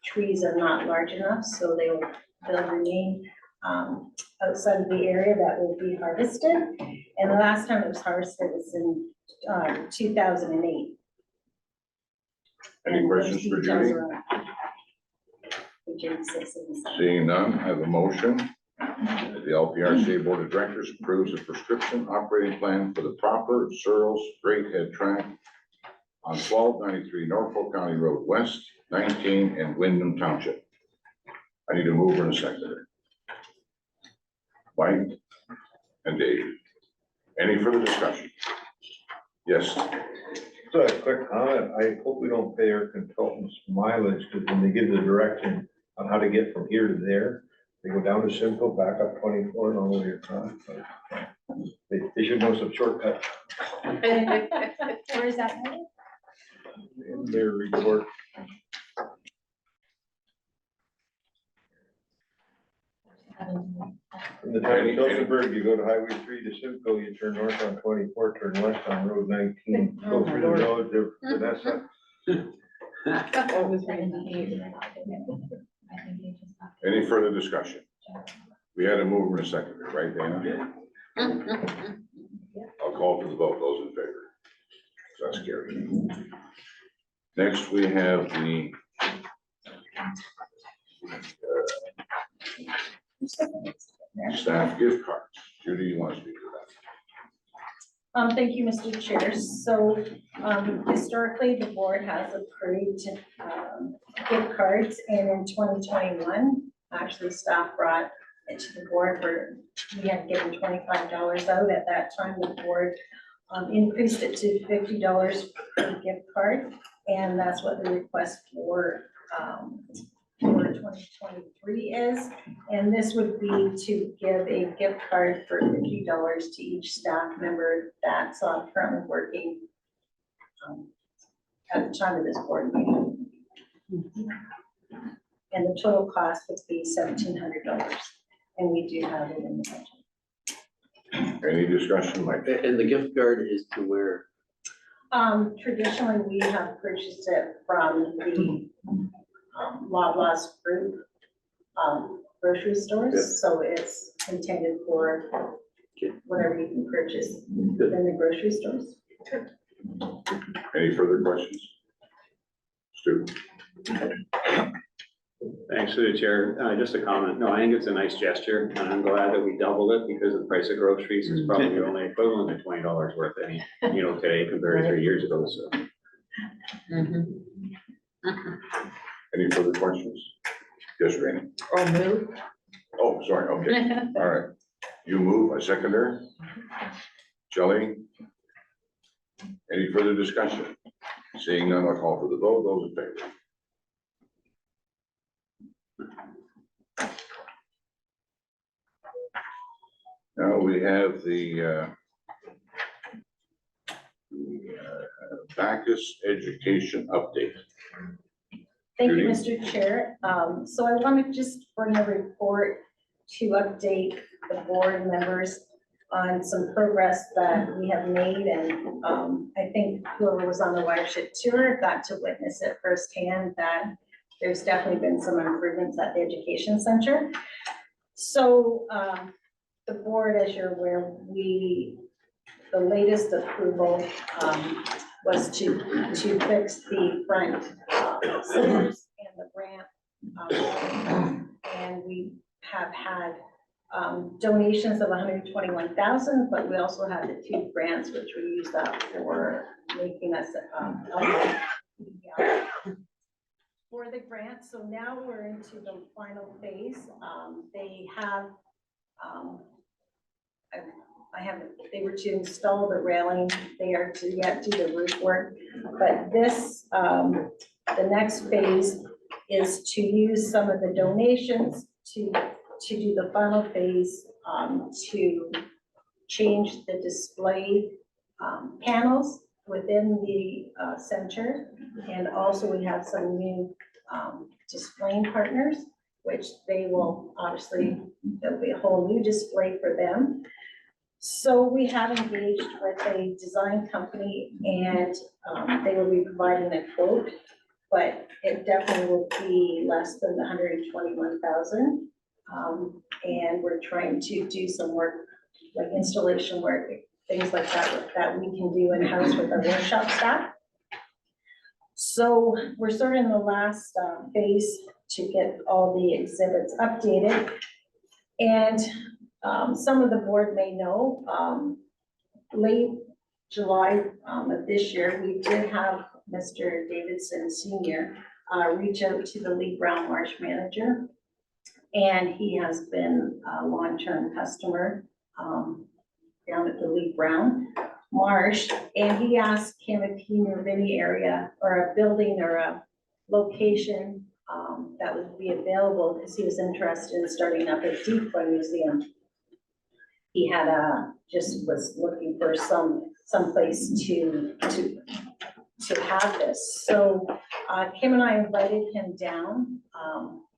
trees are not large enough, so they'll remain outside of the area that will be harvested. And the last time it was harvested was in 2008. any questions for Judy? Seeing none, I have a motion. That the LPRCA Board of Directors approves a prescription operating plan for the proper Searles Greathead track on 1293 Norfolk County Road West, 19 in Wyndham Township. I need a mover and a seconder. Mike and Dave. Any further discussion? Yes, So a quick comment, I hope we don't pay our consultants mileage, because when they give the direction on how to get from here to there, they go down to Simcoe, back up 24 and all the way across. They should know some shortcuts Where is that? in their report. From the time of Tillsonburg, you go to Highway 3 to Simcoe, you turn north on 24, turn west on Road 19, go through the village of Vanessa. any further discussion? We had a mover and a seconder, right, Dana? I'll call for the vote. Those in favor? So that's carried. Next, we have the something that's in there. Staff gift cards. Judy, you want to speak to that? Thank you, Mr. Chair. So, historically, the board has approved, gift cards, and in 2021, actually, staff brought it to the board where we had given $25 out. At that time, the board increased it to $50 per gift card, and that's what the request for 2023 is. And this would be to give a gift card for $50 to each staff member that's currently working at the time of this board meeting. And the total cost would be $1,700, and we do have it in the budget. Any discussion, Mike? And the gift card is to where? Traditionally, we have purchased it from the Loblaws group grocery Yeah. stores, so it's intended for whatever you can purchase in the grocery stores. Any further questions? Stu? Thanks to the chair. Just a comment. No, I think it's a nice gesture, and I'm glad that we doubled it because the price of groceries is probably only equivalent to $20 worth today compared to 3 years ago, so. Any further questions? Yes, Randy? Or move. Oh, sorry, okay, all right. You move, I second her. Shelley? Any further discussion? Seeing none, I'll call for the vote. Those in favor? Now we have the Bacchus Education Update. Thank you, Judy? Mr. Chair. So I want to just bring a report to update the board members on some progress that we have made, and I think whoever was on the watershed tour got to witness it firsthand, that there's definitely been some improvements at the education center. So the board, as you're aware, the latest approval was to fix the front stairs and the ramp. And we have had donations of $121,000, but we also had the 2 grants, which we used up for making us for the grant. So now we're into the final phase. They have, they were to install the railing, they are to yet do the roof work, but this, the next phase is to use some of the donations to do the final phase, to change the display panels within the center. And also we have some new displaying partners, which they will obviously, there'll be a whole new display for them. So we have engaged with a design company, and they will be providing a quote, but it definitely will be less than the $121,000. And we're trying to do some work, like installation work, things like that we can do in-house with our workshop staff. So we're sort of in the last phase to get all the exhibits updated. And some of the board may know, late July of this year, we did have Mr. Davidson Senior reach out to the Lee Brown Marsh manager. And he has been a long-term customer down at the Lee Brown Marsh. And he asked him if he knew of any area or a building or a location that would be available, because he was interested in starting up a decoy museum. He had just was looking for some place to have this. So Kim and I invited him down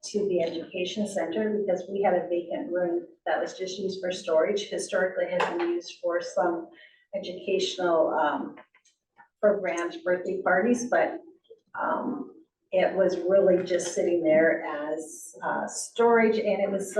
to the education center, because we had a vacant room that was just used for storage. Historically had been used for some educational programs, birthday parties, but it was really just sitting there as storage, and it was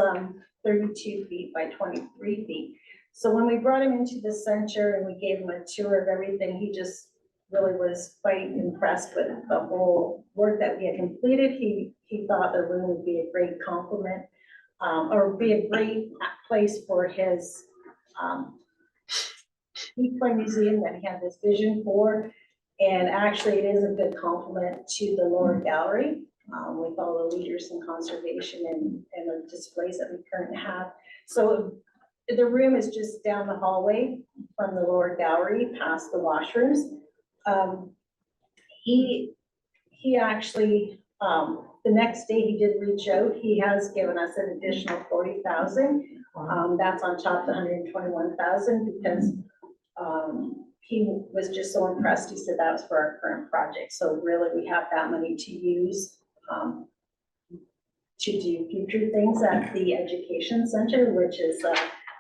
32 feet by 23 feet. So when we brought him into the center and we gave him a tour of everything, he just really was quite impressed with the whole work that we had completed. He thought the room would be a great complement or be a great place for his, decoy museum that he had this vision for. And actually, it is a good complement to the lower gallery, with all the leaders in conservation and the displays that we currently have. So the room is just down the hallway from the lower gallery, past the washrooms. He actually, the next day he did reach out. He has given us an additional 40,000. That's on top of the 121,000 because he was just so impressed. He said that was for our current project. So really, we have that money to use to do future things at the education center, which is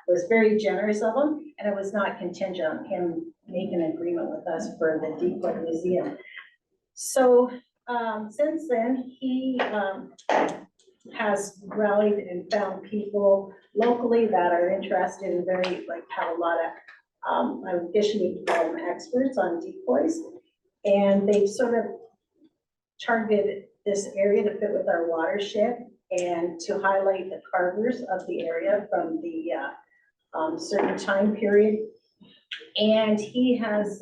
was very generous of him, and it was not contingent on him making an agreement with us for the decoy museum. So since then, he has rallied and found people locally that are interested and very, like, have a lot of, I guess you would call them experts on decoys. And they've sort of targeted this area to fit with our watershed and to highlight the carvers of the area from the certain time period. And he has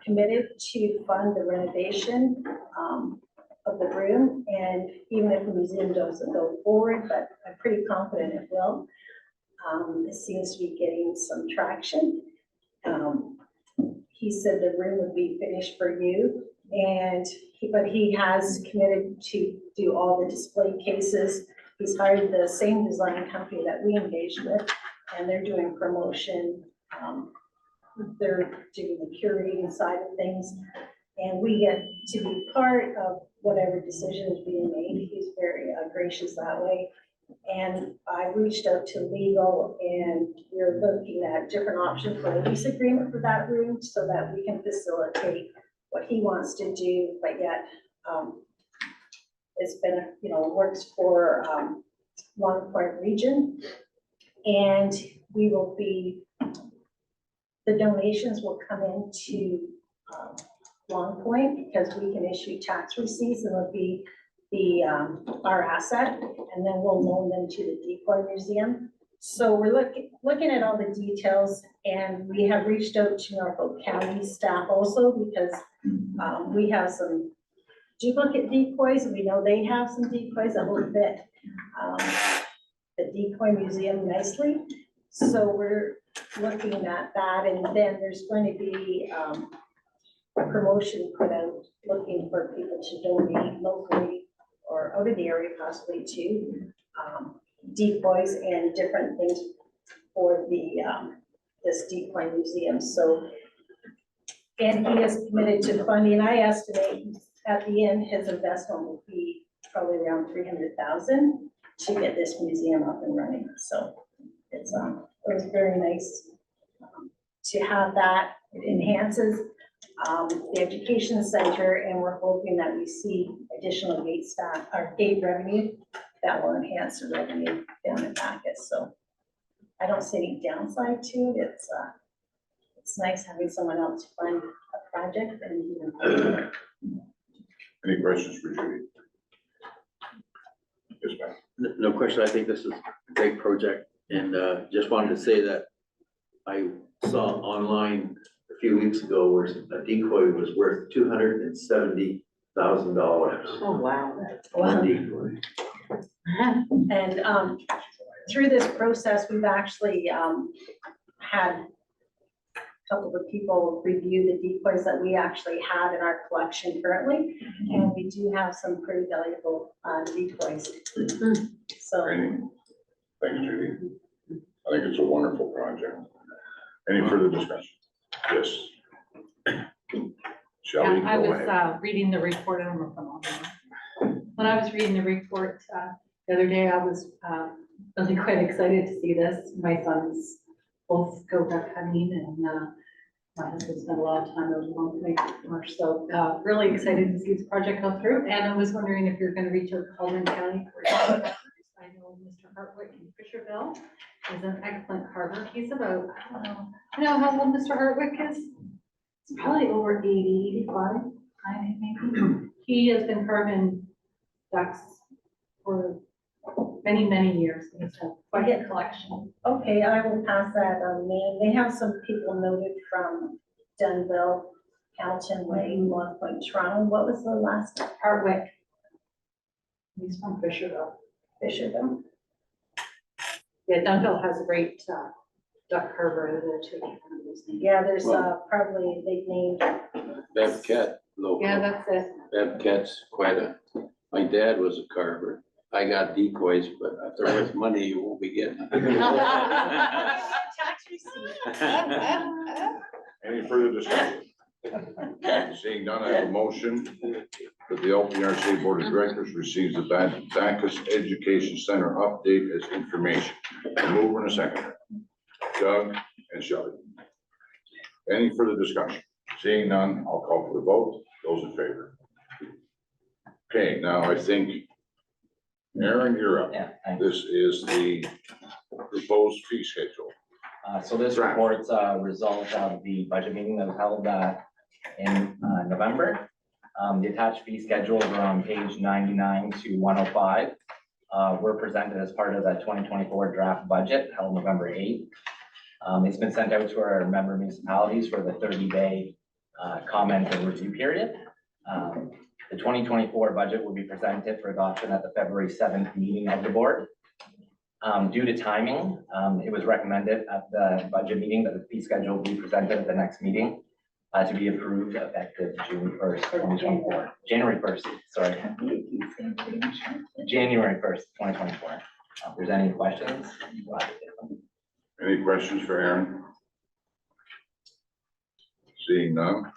committed to fund the renovation of the room, and even if the museum doesn't go forward, but I'm pretty confident it will. It seems to be getting some traction. He said the room would be finished for you, but he has committed to do all the display cases. He's hired the same design company that we engaged with, and they're doing promotion. They're doing the curating side of things, and we get to be part of whatever decision is being made. He's very gracious that way. And I reached out to legal, and we're looking at different options for a lease agreement for that room so that we can facilitate what he wants to do, but yet it's been, works for Long Point region. And we will be, the donations will come into Long Point because we can issue tax receipts, and it'll be our asset, and then we'll loan them to the decoy museum. So we're looking at all the details, and we have reached out to Norfolk County staff also because we have some duplicate decoys, and we know they have some decoys that will fit the decoy museum nicely. So we're looking at that, and then there's going to be a promotion put out looking for people to donate locally or out of the area possibly to decoys and different things for the this decoy museum. So, and he is committed to funding. I estimate at the end his investment will be probably around 300,000 to get this museum up and running. So it's it was very nice to have that. It enhances the education center, and we're hoping that we see additional gate staff or gate revenue that will enhance the revenue down in Bacchus. So I don't see any downside to it. It's nice having someone else fund a project and Any questions for Judy? Yes, ma'am. No question. I think this is a great project, and just wanted to say that I saw online a few weeks ago where a decoy was worth $270,000. Oh, wow. One decoy. And through this process, we've actually had a couple of people review the decoys that we actually have in our collection currently, and we do have some pretty valuable decoys. So. Thank you, Judy. I think it's a wonderful project. Any further discussion? Yes. Shelley, I go was ahead. reading the report. I don't know if I'm on. When I was reading the report the other day, I was really quite excited to see this. My sons both go duck hunting, and my husband spent a lot of time over Long Point, so really excited to see this project go through. And I was wondering if you're going to reach out to Calhoun County. I know Mr. Hartwick in Fisherville is an excellent carver. He's about, I don't know how old Mr. Hartwick is. It's probably over 80, 85, 90 maybe. He has been carving ducks for many, many years. It's a quite a collection. Okay, I will pass that on name. They have some people noted from Dunville, Hamilton Way, Long Point, Toronto. What was the last? Hardwick. He's from Fisherville. Fisherville. Yeah, Dunville has a great duck harbor there too. Yeah, there's probably, they named. Bevcat local. Yeah, that's it. Bevcat's quite a, my dad was a carver. I got decoys, but if they're worth money, you won't be getting. Tax receipt. Any further discussion? Seeing none, I have a motion that the LPRCA Board of Directors receives the Bacchus Education Center update as information. A mover and a second. Doug and Shelley. Any further discussion? Seeing none, I'll call for the vote. Those in favor? Okay, now I think, Aaron, you're up. Yeah, thanks. This is the proposed fee schedule. So this Draft. report's a result of the budget meeting that was held in November. The attached fee schedules are on page 99 to 105. Were presented as part of the 2024 draft budget held November 8th. It's been sent out to our member municipalities for the 30-day comment and review period. The 2024 budget will be presented for adoption at the February 7th meeting of the board. Due to timing, it was recommended at the budget meeting that the fee schedule be presented at the next meeting to be approved effective June 1st, 2024. January 1st, sorry. January 1st, 2024. If there's any questions, I'm glad to take them. Any questions for Aaron? Seeing none.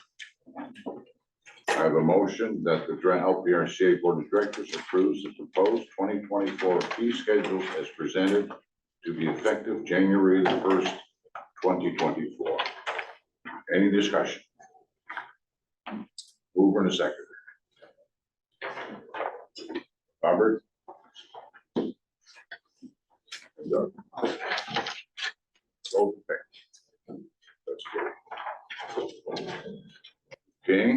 I have a motion that the LPRCA Board of Directors approves the proposed 2024 fee schedules as presented to be effective January the 1st, 2024. Any discussion? Mover and a second. Robert? Doug? Okay. That's good. Okay.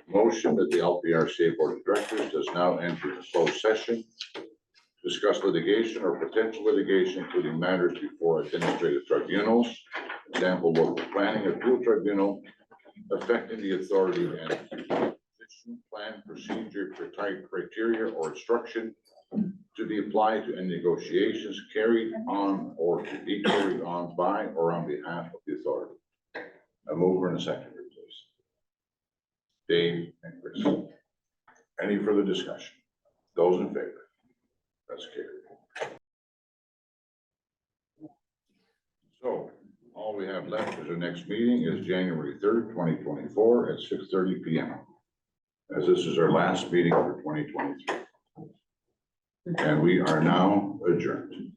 Motion that the LPRCA Board of Directors does now enter a closed session to discuss litigation or potential litigation, including matters before administrative tribunals, example, local planning appeal tribunal, affecting the authority and position, plan, procedure, criteria, or instruction to be applied to any negotiations carried on or to be carried on by or on behalf of the authority. A mover and a seconder, please. Dave and Chris. Any further discussion? Those in favor? That's carried. So all we have left is our next meeting is January 3rd, 2024 at 6:30 p.m. As this is our last meeting for 2023. And we are now adjourned.